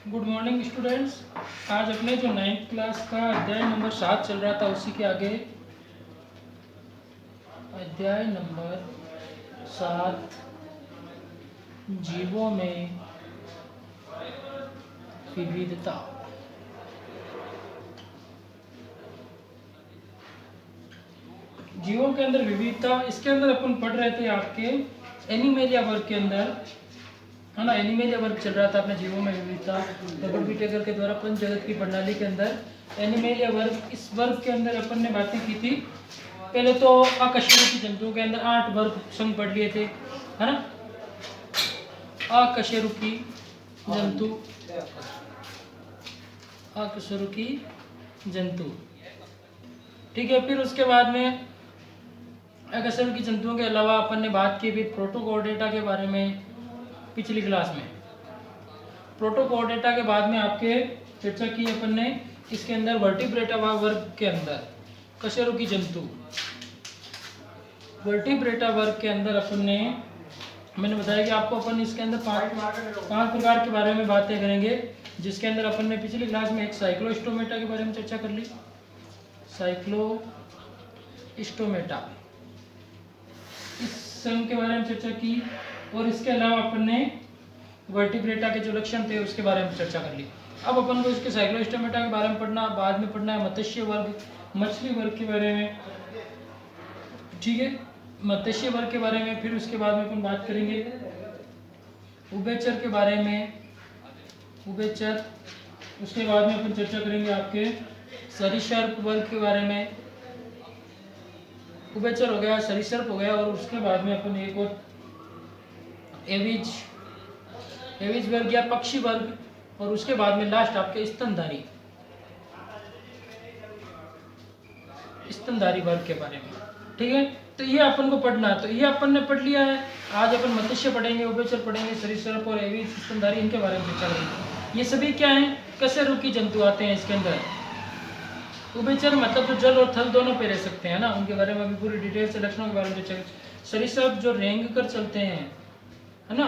Good morning students. आज अपने जो 9th क्लास का अध्याय नंबर 7 चल रहा था उसी के आगे अध्याय नंबर 7 जीवों में विविधता। जीवों के अंदर विविधता, इसके अंदर अपन पढ़ रहे थे आपके एनिमेलिया वर्ग के अंदर, है ना। एनिमेलिया वर्ग चल रहा था अपने जीवों में विविधता डबल विटेकर के द्वारा पंच जगत की प्रणाली के अंदर एनिमेलिया वर्ग। इस वर्ग के अंदर अपन ने बातें की थी। पहले तो अकशेरुकी जंतुओं के अंदर 8 वर्ग संग पढ़ लिए थे, है ना। अकशेरुकी जंतु, अकशेरुकी जंतु, ठीक है। फिर उसके बाद में अकशेरुकी जंतुओं के अलावा अपन ने बात की भी प्रोटोकोर्डेटा के बारे में पिछली क्लास में। प्रोटोकोर्डेटा के बाद में आपके चर्चा की अपन ने इसके अंदर वर्टिब्रेटा वर्ग के अंदर कशेरुकी जंतु, वर्टिब्रेटा वर्ग के अंदर अपन ने, मैंने बताया कि आपको अपन इसके अंदर पांच प्रकार के बारे में बातें करेंगे, जिसके अंदर अपन ने पिछली क्लास में एक साइक्लोस्टोमेटा के बारे में चर्चा कर ली। साइक्लोस्टोमेटा, इस संघ के बारे में चर्चा की, और इसके अलावा अपन ने वर्टिब्रेटा के जो लक्षण थे उसके बारे में चर्चा कर ली। अब अपन को इसके साइक्लोस्टोमेटा के बारे में पढ़ना, बाद में पढ़ना है मत्स्य वर्ग, मछली वर्ग के बारे में, ठीक है, मत्स्य वर्ग के बारे में। फिर उसके बाद में अपन बात करेंगे उभयचर के बारे में, उभयचर। उसके बाद में अपन चर्चा करेंगे आपके सरीसृप वर्ग के बारे में। उभयचर हो गया, सरीसृप हो गया, और उसके बाद में अपन एक और एविज, एविज वर्ग या पक्षी वर्ग, और उसके बाद में लास्ट आपके स्तनधारी, स्तनधारी वर्ग के बारे में, ठीक है। तो ये अपन को पढ़ना है, तो ये अपन ने पढ़ लिया है। आज अपन मत्स्य पढ़ेंगे, उभयचर पढ़ेंगे, सरीसृप और एविज, स्तनधारी, इनके बारे में चर्चा करेंगे। ये सभी क्या हैं? कशेरुकी जंतु आते हैं इसके अंदर। उभयचर मतलब जो जल और थल दोनों पे रह सकते हैं ना, उनके बारे में अभी पूरी डिटेल से लक्षणों के बारे में चर्चा। सरीसृप जो रेंग कर चलते हैं, है ना,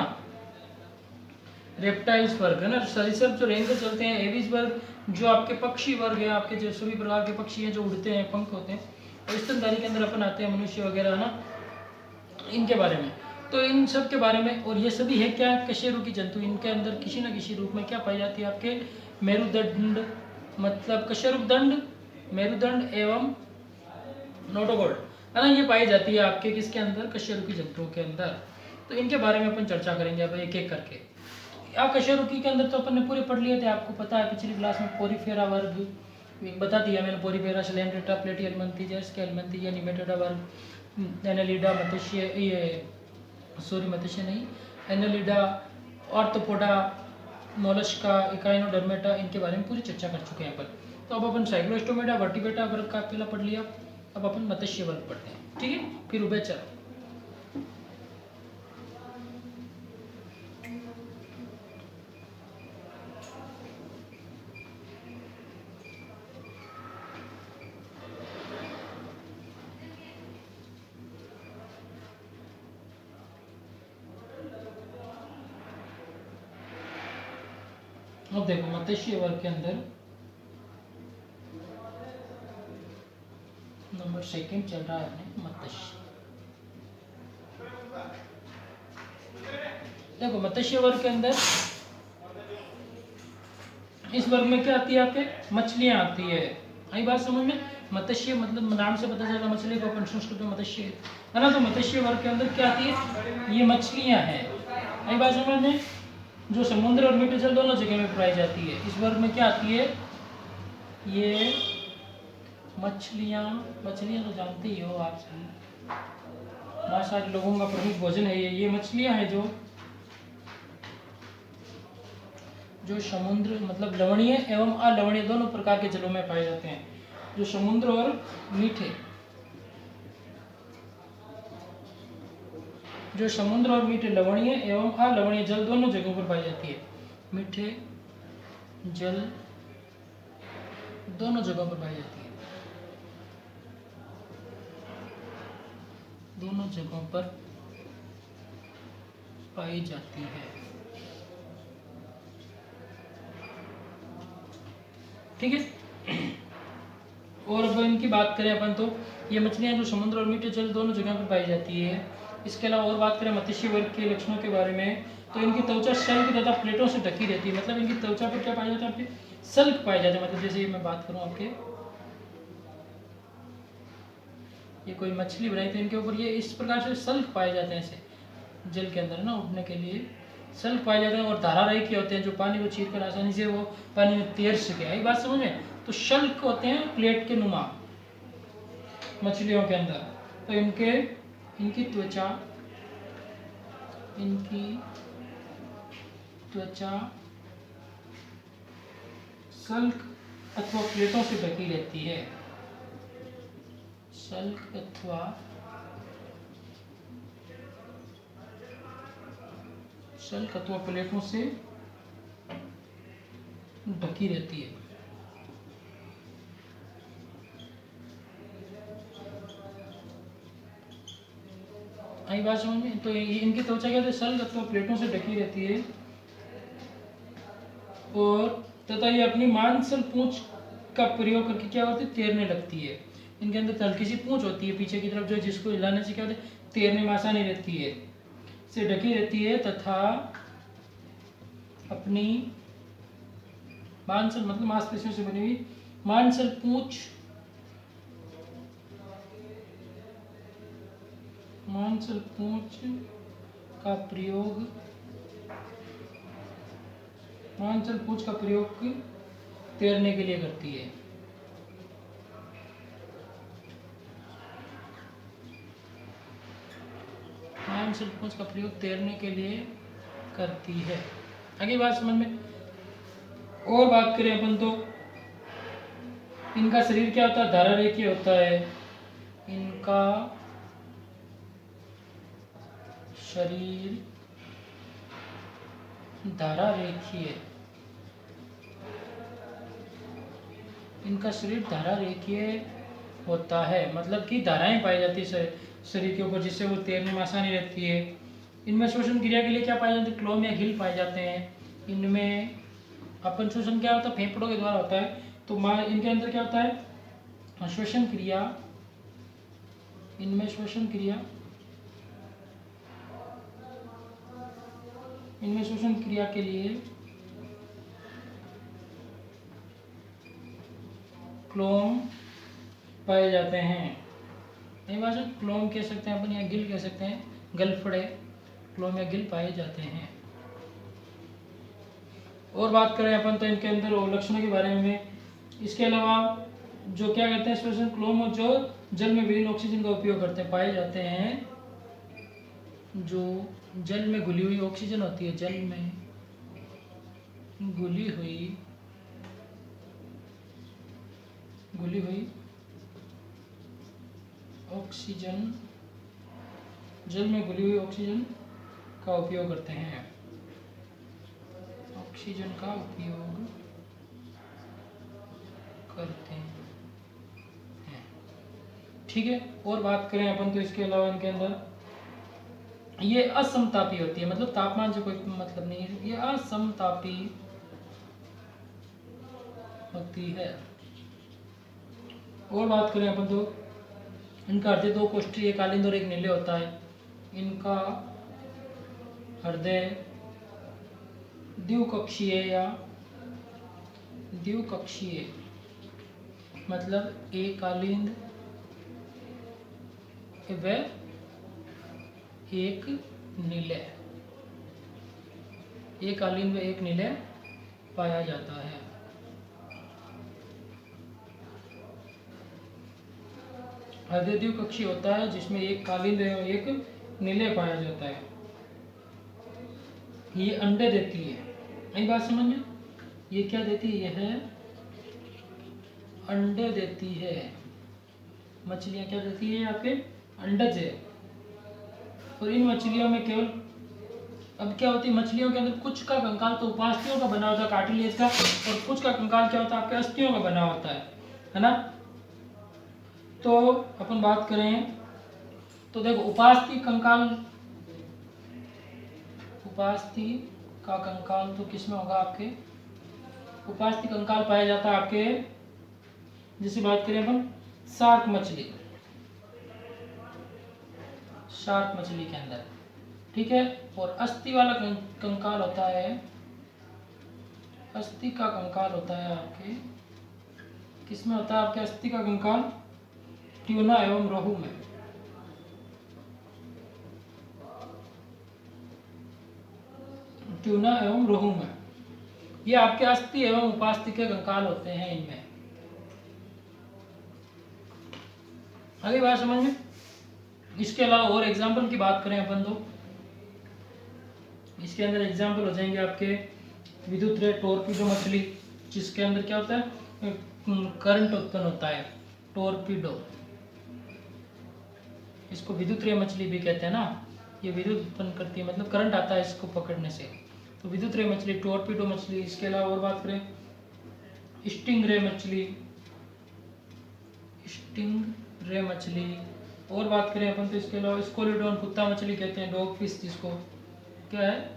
रेप्टाइल्स वर्ग, है ना। सरीसृप जो रेंग कर चलते हैं। एविज वर्ग जो आपके पक्षी वर्ग है, आपके जो सभी प्रकार के पक्षी हैं जो उड़ते हैं, पंख होते हैं। और स्तनधारी के अंदर अपन आते हैं मनुष्य वगैरह, है ना, इनके बारे में। तो इन सब के बारे में, और ये सभी है क्या? कशेरुकी जंतु। इनके अंदर किसी न किसी रूप में क्या पाई जाती है? आपके मेरुदंड, मतलब कशेरुक दंड, मेरुदंड एवं नोटोकॉर्ड, है ना, ये पाई जाती है आपके किसके अंदर? कशेरुकी जंतुओं के अंदर। तो इनके बारे में अपन चर्चा करेंगे अब एक एक करके। कशेरुकी के अंदर तो अपन ने पूरे पढ़ लिए थे, आपको पता है पिछली क्लास में पोरीफेरा वर्ग बता दिया मैंने। पोरीफेरा, स्लेंड्रेटा, प्लेटिहेल्मिंथेस, स्केल्मिंथेस, निमेटोडा वर्ग, एनालिडा, मत्स्य, ये सॉरी मत्स्य नहीं, एनालिडा, ऑर्थोपोडा, मोलस्का, इकाइनोडर्मेटा, इनके बारे में पूरी चर्चा कर चुके हैं अपन। तो अब अपन साइक्लोस्टोमेटा, वर्टिब्रेटा वर्ग का पहला पढ़ लिया। अब अपन मत्स्य वर्ग पढ़ते हैं, ठीक है। फिर उभयचर। अब देखो मत्स्य वर्ग के अंदर नंबर 2 चल रहा है अपने मत्स्य। देखो मत्स्य वर्ग के अंदर इस वर्ग में क्या आती है? आपके मछलियां आती है। आई बात समझ में? मत्स्य मतलब नाम से पता चला मछली को अपन संस्कृत में मत्स्य, है ना। तो मत्स्य वर्ग के अंदर क्या आती है? ये मछलियां हैं। आई बात समझ में? जो समुद्र और मीठे जल दोनों जगह में पाई जाती है। इस वर्ग में क्या आती है? ये मछलियां, मछलियां तो जानते ही हो आप सभी, बहुत सारे लोगों का प्रमुख भोजन है ये मछलियां हैं जो समुद्र मतलब लवणीय एवं अलवणीय दोनों प्रकार के जलों में पाए जाते हैं। जो समुद्र और मीठे, जो समुद्र और मीठे लवणीय एवं अलवणीय जल दोनों जगहों पर पाई जाती है। मीठे जल दोनों जगहों पर पाई जाती है, दोनों जगहों पर पाई जाती है। ठीक है। और अब इनकी बात करें अपन तो ये मछलियाँ जो समुद्र और मीठे जल दोनों जगह पर पाई जाती है। इसके अलावा और बात करें मत्स्य वर्ग के लक्षणों के बारे में, तो इनकी त्वचा शल्क तथा प्लेटों से ढकी रहती है। मतलब इनकी त्वचा पर क्या पाया जाता है आपके, शल्क पाए जाते हैं। मतलब जैसे मैं बात करूँ आपके, ये कोई मछली बनाई तो इनके ऊपर ये इस प्रकार से शल्क पाए जाते हैं, ऐसे जल के अंदर ना उठने के लिए शल्क पाए जाते हैं। और धारारेखी होते हैं जो पानी को चीर कर आसानी से वो पानी में तैर सके। आई बात समझ में? तो शल्क होते हैं प्लेट के नुमा मछलियों के अंदर। तो इनकी त्वचा शल्क अथवा प्लेटों से ढकी रहती है। शल्क अथवा प्लेटों से ढकी रहती है। आई बात समझ में? तो इनकी त्वचा क्या है, शल्क अथवा प्लेटों से ढकी रहती है। और तथा ये अपनी मांसल पूंछ का प्रयोग करके क्या होती है, तैरने लगती है। इनके अंदर हल्की सी पूंछ होती है पीछे की तरफ, जो जिसको हिलाने से क्या होता है, तैरने में आसानी रहती है, से ढकी रहती है। तथा अपनी मांसल मतलब मांसपेशियों से बनी हुई मांसल पूंछ का प्रयोग तैरने के लिए करती है। मांसल पूंछ का प्रयोग तैरने के लिए करती है। आगे बात समझ में? और बात करें अपन तो इनका शरीर क्या होता है, धारारेखीय होता है। इनका शरीर धारारेखीय होता है। मतलब कि धाराएं पाई जाती है शरीर के ऊपर, जिससे वो तैरने में आसानी रहती है। इनमें श्वसन क्रिया के लिए क्या पाए जाते हैं, क्लोम या गिल पाए जाते हैं। इनमें अपन श्वसन क्या होता है, फेफड़ों के द्वारा होता है। तो इनके अंदर क्या होता है, श्वसन क्रिया। इनमें श्वसन क्रिया के लिए क्लोम पाए जाते हैं। नहीं भाषा, क्लोम कह सकते हैं अपन या गिल कह सकते हैं, गलफड़े क्लोम या गिल पाए जाते हैं। और बात करें अपन तो इनके अंदर लक्षणों के बारे में, इसके अलावा जो क्या कहते हैं, श्वसन क्लोम जो जल में विलीन ऑक्सीजन का उपयोग करते हैं, पाए जाते हैं। जो जल में घुली हुई ऑक्सीजन होती है, जल में घुली हुई ऑक्सीजन, जल में घुली हुई ऑक्सीजन का उपयोग करते हैं। ऑक्सीजन का उपयोग करते हैं। ठीक है। और बात करें अपन तो इसके अलावा इनके अंदर ये असमतापी होती है। मतलब तापमान से कोई मतलब नहीं है, ये असमतापी होती है। और बात करें अपन तो इनका हृदय दो कोष्ठी, एक कालिंद और एक नीले होता है। इनका हृदय द्विकक्षीय मतलब एक कालिंद व एक नीले, एक कालिंद व एक नीले पाया जाता है। हृदय द्विकक्षीय होता है जिसमें एक कालिंद और एक नीले पाया जाता है। ये अंडे देती है। यही बात समझ में? ये क्या देती है, यह अंडे देती है। मछलियां क्या देती है, आपके अंडज है। और इन मछलियों में केवल अब क्या होती है, मछलियों के अंदर कुछ का कंकाल तो उपास्थियों का बना होता है, कार्टिलेज का, और कुछ का कंकाल क्या होता है, आपके अस्थियों का बना होता है ना। तो अपन बात करें तो देखो, उपास्थि का कंकाल तो किसमें होगा, आपके उपास्थि कंकाल पाया जाता है आपके, जैसे बात करें अपन शार्क मछली, शार्क मछली के अंदर, ठीक है। और अस्थि वाला कंकाल होता है, अस्थि का कंकाल होता है आपके, किसमें होता है आपके अस्थि का कंकाल? ट्यूना एवं रोहू में। ट्यूना एवं रोहू में ये आपके अस्थि एवं उपास्थि के कंकाल होते हैं इनमें। आगे बात समझ में। इसके अलावा और एग्जाम्पल की बात करें अपन तो इसके अंदर एग्जाम्पल हो जाएंगे आपके विद्युत रे टोरपीडो मछली, जिसके अंदर क्या होता है, करंट उत्पन्न होता है, टोरपीडो, इसको विद्युत रे मछली भी कहते हैं ना, ये विद्युत उत्पन्न करती है, मतलब करंट आता है इसको पकड़ने से, तो विद्युत रे मछली, टोरपीडो मछली। इसके अलावा और बात करें स्टिंग रे मछली, स्टिंग रे मछली। और बात करें अपन तो इसके अलावा स्कोलिडोन, कुत्ता मछली कहते हैं, डॉग फिश जिसको क्या है,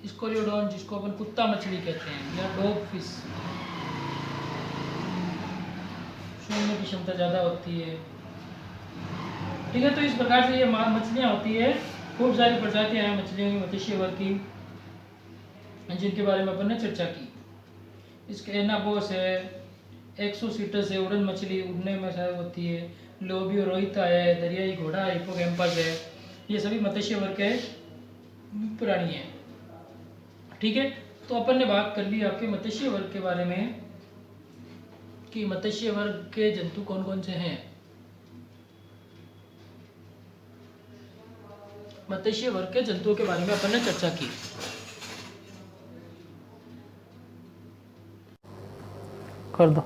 स्कोलिडोन जिसको अपन कुत्ता मछली कहते हैं, या डॉग फिश, सूंघने की क्षमता ज़्यादा होती है, ठीक है। तो इस प्रकार से ये मछलियाँ होती है, खूब सारी प्रजातियाँ हैं मछलियों की, मत्स्य वर्ग की, जिनके बारे में अपन ने चर्चा की। इसके एनाबोस है, एक्सोसिटस है, उड़न मछली उड़ने में सहायक होती है, लोबियो रोहिता है, दरियाई घोड़ा, हिप्पोकैम्पस है, ये सभी मत्स्य वर्ग के प्राणी हैं, ठीक है। तो अपन ने बात कर ली आपके मत्स्य वर्ग के बारे में कि मत्स्य वर्ग के जंतु कौन कौन से हैं। मत्स्य वर्ग के जंतुओं के बारे में अपन ने चर्चा की। कर दो।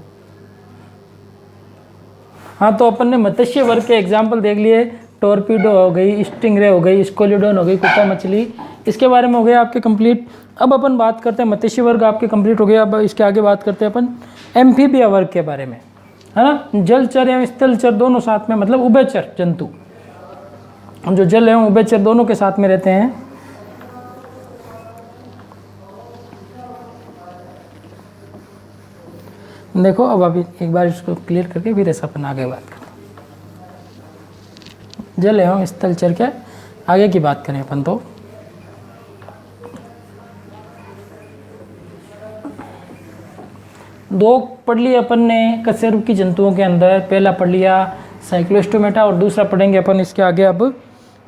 हाँ, तो अपन ने मत्स्य वर्ग के एग्जाम्पल देख लिए, टोरपीडो हो गई, स्टिंगरे हो गई, स्कोलिडोन हो गई, कुत्ता मछली, इसके बारे में हो गया आपके कंप्लीट। अब अपन बात करते हैं, मत्स्य वर्ग आपके कंप्लीट हो गया, अब इसके आगे बात करते हैं अपन एम्फीबिया वर्ग के बारे में, है ना। जलचर एवं स्थलचर दोनों साथ में, मतलब उभयचर जंतु, जो जल एवं उभयचर दोनों के साथ में रहते हैं। देखो अब अभी एक बार इसको क्लियर करके फिर ऐसा अपन आगे बात करते हैं। जल एवं स्थलचर के आगे की बात करें अपन तो दो पढ़ लिए अपन ने कशेरुकी जंतुओं के अंदर, पहला पढ़ लिया साइक्लोस्टोमेटा और दूसरा पढ़ेंगे अपन इसके आगे अब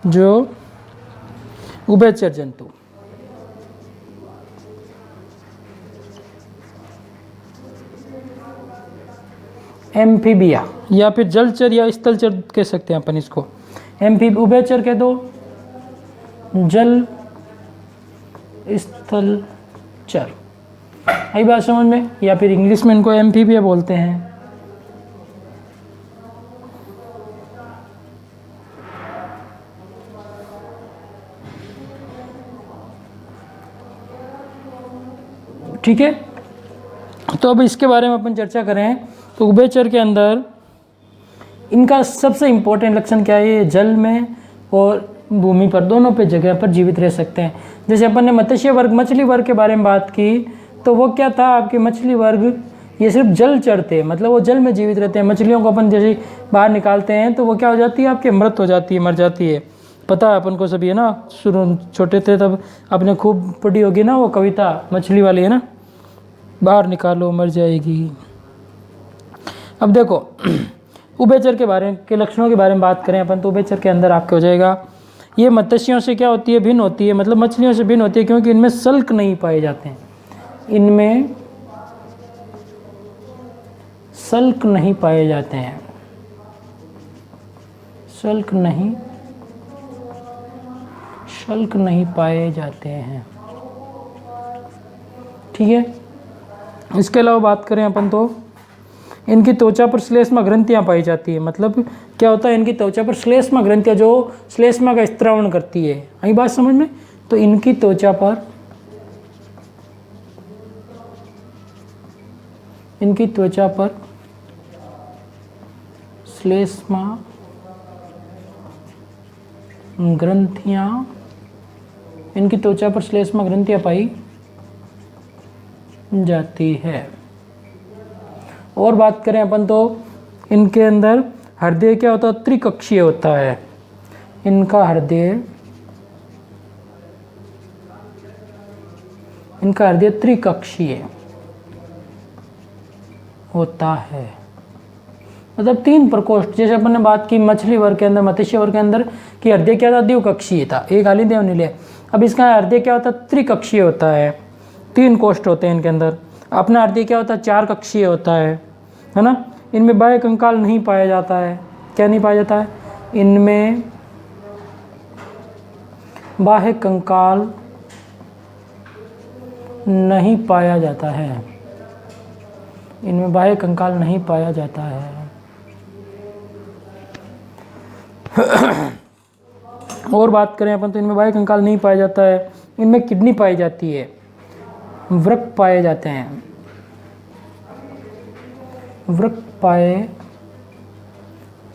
जो उभयचर जंतु। एम्फीबिया या फिर जलचर या स्थलचर कह सकते हैं अपन इसको। उभयचर कह दो, जल स्थलचर, आई बात समझ में, या फिर इंग्लिश में इनको एम्फीबिया बोलते हैं। ठीक है, तो अब इसके बारे में अपन चर्चा करें तो उभयचर के अंदर इनका सबसे इम्पोर्टेंट लक्षण क्या है, ये जल में और भूमि पर दोनों पे जगह पर जीवित रह सकते हैं। जैसे अपन ने मत्स्य वर्ग, मछली वर्ग के बारे में बात की, तो वो क्या था आपके मछली वर्ग, ये सिर्फ जलचर थे, मतलब वो जल में जीवित रहते हैं। मछलियों को अपन जैसे बाहर निकालते हैं तो वो क्या हो जाती है आपके, मृत हो जाती है, मर जाती है, पता है अपन को सभी, है ना। शुरू छोटे थे तब आपने खूब पढ़ी होगी ना वो कविता मछली वाली, है ना, बाहर निकालो मर जाएगी। अब देखो उभयचर के बारे के लक्षणों के बारे में बात करें अपन तो उभयचर के अंदर आपके हो जाएगा, ये मत्स्यों से क्या होती है, भिन्न होती है, मतलब मछलियों से भिन्न होती है, क्योंकि इनमें सल्क नहीं पाए जाते हैं, इनमें सल्क नहीं पाए जाते हैं, सल्क नहीं पाए जाते हैं, ठीक है। इसके अलावा बात करें अपन तो इनकी त्वचा पर श्लेष्मा ग्रंथियां पाई जाती है, मतलब क्या होता है, इनकी त्वचा पर श्लेष्मा ग्रंथियां जो श्लेष्मा का स्त्रावण करती है, आई बात समझ में। तो इनकी त्वचा पर श्लेष्मा ग्रंथियां इनकी त्वचा पर श्लेष्मा ग्रंथियां पाई जाती है। और बात करें अपन तो इनके अंदर हृदय क्या होता है, त्रिकक्षीय होता है। इनका हृदय त्रिकक्षीय होता है, मतलब 3 प्रकोष्ठ। जैसे अपन ने बात की मछली वर्ग के अंदर, मत्स्य वर्ग के अंदर कि हृदय क्या था, द्विकक्षीय था, एक हाली देव नीले। अब इसका हृदय क्या होता है, त्रिकक्षीय होता है, 3 कोष्ठ होते हैं इनके अंदर। अपना हृदय क्या होता है, 4 कक्षीय होता है ना। इनमें बाह्य कंकाल नहीं पाया जाता है। क्या नहीं पाया जाता है, इनमें बाह्य कंकाल नहीं पाया जाता है। इनमें बाह्य कंकाल नहीं पाया जाता है। और बात करें अपन तो इनमें बाह्य कंकाल नहीं पाया जाता है। इनमें किडनी पाई जाती है, वृक्क पाए जाते हैं, वृक्क पाए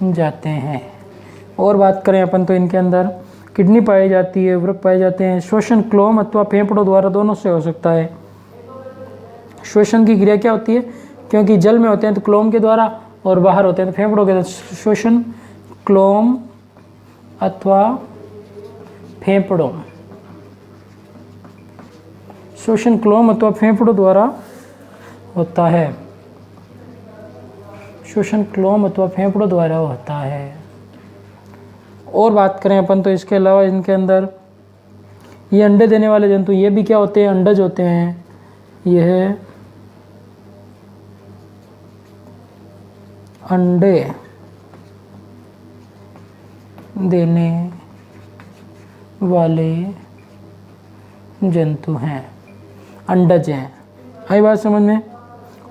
जाते हैं। और बात करें अपन तो इनके अंदर किडनी पाई जाती है, वृक्क पाए जाते हैं। श्वसन क्लोम अथवा फेफड़ों द्वारा दोनों से हो सकता है। श्वसन की क्रिया क्या होती है, क्योंकि जल में होते हैं तो क्लोम के द्वारा, और बाहर होते हैं तो फेफड़ों के द्वारा। श्वसन क्लोम अथवा फेफड़ों, श्वसन क्लोम अथवा फेफड़ों द्वारा होता है। श्वसन क्लोम अथवा फेफड़ों द्वारा होता है। और बात करें अपन तो इसके अलावा इनके अंदर ये अंडे देने वाले जंतु, ये भी क्या होते हैं, अंडज होते हैं। यह अंडे देने वाले जंतु हैं, अंडज हैं। आई बात समझ में।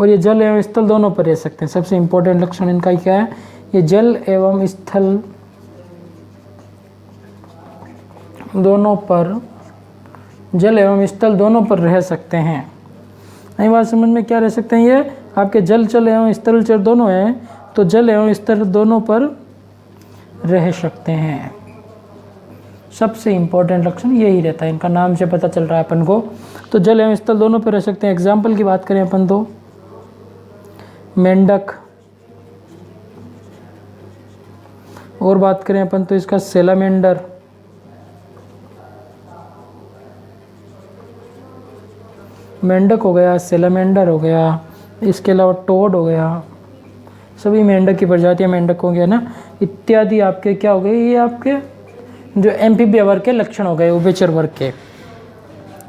और ये जल एवं स्थल दोनों पर रह सकते हैं। सबसे इंपॉर्टेंट लक्षण इनका क्या है, ये जल एवं स्थल दोनों पर, जल एवं स्थल दोनों पर रह सकते हैं। आई बात समझ में। क्या रह सकते हैं, ये आपके जल चल एवं स्थल चर दोनों हैं, तो जल एवं स्थल दोनों पर रह सकते हैं। सबसे इंपॉर्टेंट लक्षण यही रहता है, इनका नाम से पता चल रहा है अपन को। तो जल एवं स्थल दोनों पर रह सकते हैं। एग्जाम्पल की बात करें अपन तो मेंढक, और बात करें अपन तो इसका सेलामेंडर, मेंढक हो गया, सेलामेंडर हो गया, इसके अलावा टोड हो गया, सभी मेंढक की प्रजातियां मेंढक हो गया ना, इत्यादि आपके क्या हो गए, ये आपके जो एम्फीबिया वर्ग के लक्षण हो गए, उभयचर वर्ग के।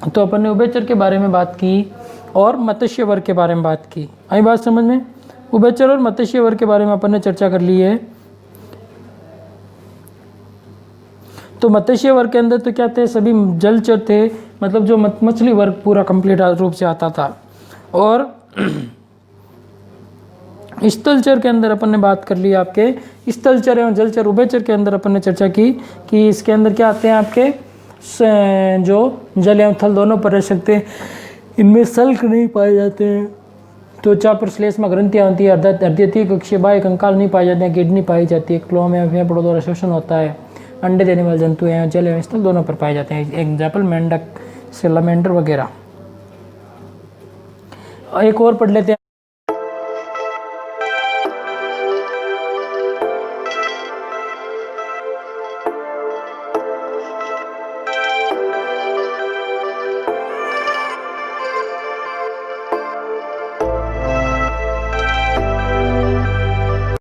तो अपन ने उभयचर के बारे में बात की और मत्स्य वर्ग के बारे में बात की। आई बात समझ में। उभयचर और मत्स्य वर्ग के बारे में अपन ने चर्चा कर ली है। तो मत्स्य वर्ग के अंदर तो क्या थे, सभी जलचर थे, मतलब जो मछली वर्ग पूरा कंप्लीट रूप से आता था। और स्थलचर के अंदर अपन ने बात कर ली आपके स्थलचर एवं जलचर उभयचर के अंदर अपन ने चर्चा की कि इसके अंदर क्या आते हैं आपके जो जल एवं थल दोनों पर रह सकते हैं। इनमें सल्क नहीं पाए जाते हैं, त्वचा पर श्लेष्मा ग्रंथियां होती है, हृदय कक्षीय बाह्य कंकाल नहीं पाए जाते हैं, किडनी पाई जाती है, क्लोम एवं फेफड़ों द्वारा शोषण होता है, अंडे देने वाले जंतु हैं, जल एवं स्थल दोनों पर पाए जाते हैं। एग्जाम्पल मेंढक, सेलामेंडर वगैरह। एक और पढ़ लेते हैं।